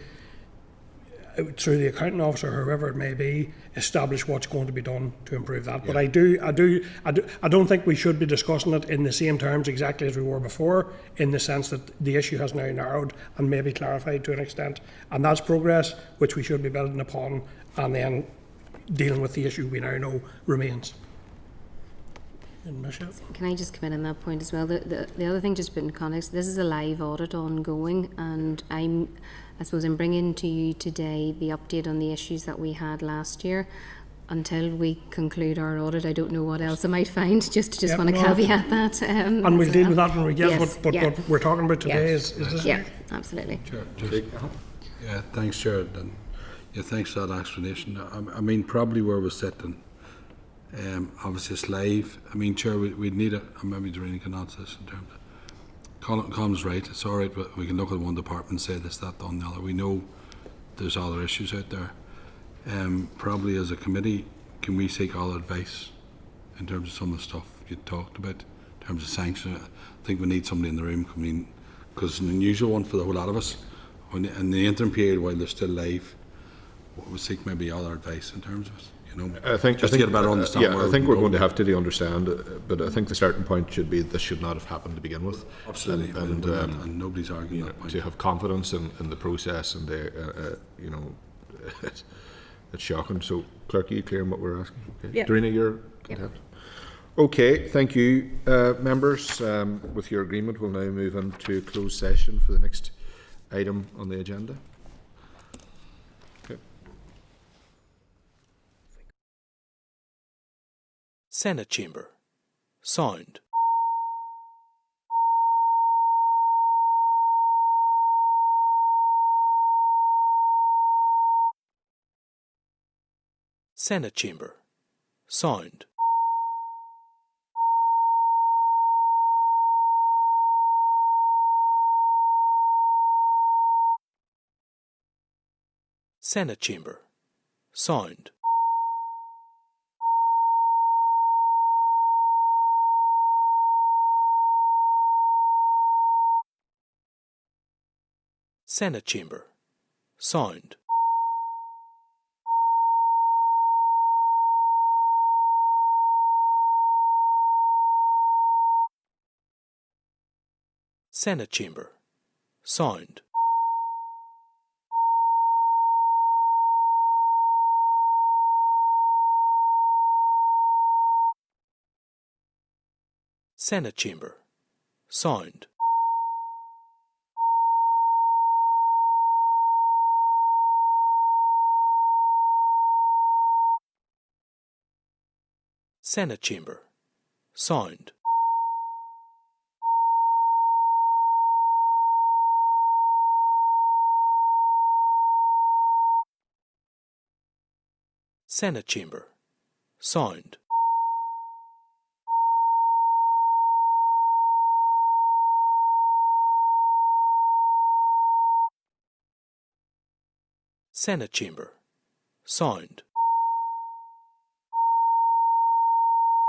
through the accounting officer, whoever it may be, establish what's going to be done to improve that. But I don't think we should be discussing it in the same terms exactly as we were before, in the sense that the issue has now narrowed and maybe clarified to an extent, and that's progress which we should be building upon, and then dealing with the issue we now know remains. Can I just come in on that point as well? The other thing, just to put in context, this is a live audit ongoing, and I suppose I'm bringing to you today the update on the issues that we had last year. Until we conclude our audit, I don't know what else I might find. Just want to caveat that. And we'll deal with that when we get what we're talking about today is this. Yeah, absolutely. Chair, yeah, thanks, Chair. And yeah, thanks for that explanation. I mean, probably where we're sitting, obviously it's live. I mean, Chair, we'd need a, maybe Dorinnia can answer this in terms of, Colin's right, it's all right, but we can look at one department and say this, that, done, the other. We know there's other issues out there. Probably as a committee, can we seek all advice in terms of some of the stuff you talked about, in terms of sanctions? I think we need somebody in the room coming in, because it's an unusual one for the whole lot of us. In the interim period, while they're still live, we'll seek maybe other advice in terms of it. I think to get a better understanding. I think we're going to have to understand, but I think the starting point should be this should not have happened to begin with. Absolutely, and nobody's arguing that point. To have confidence in the process, and it's shocking. So, Clerk, are you clear on what we're asking? Okay. Yep. Dorinnia, you're content. Yep. Okay, thank you, members. With your agreement, we'll now move into closed session for the next item on the agenda. Senate Chamber. Sound. Senate Chamber. Sound. Senate Chamber. Sound. Senate Chamber. Sound. Senate Chamber. Sound. Senate Chamber. Sound. Senate Chamber. Sound. Senate Chamber. Sound. Senate Chamber.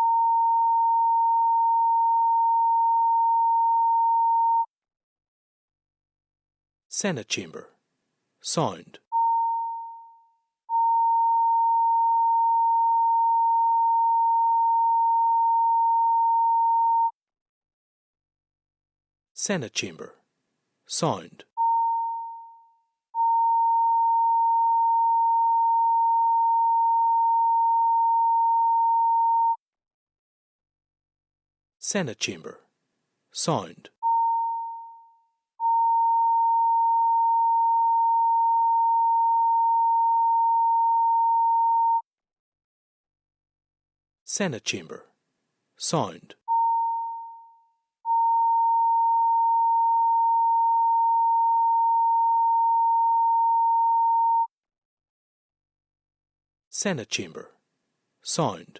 Sound. Senate Chamber. Sound. Senate Chamber. Sound. Senate Chamber. Sound. Senate Chamber. Sound. Senate Chamber. Sound.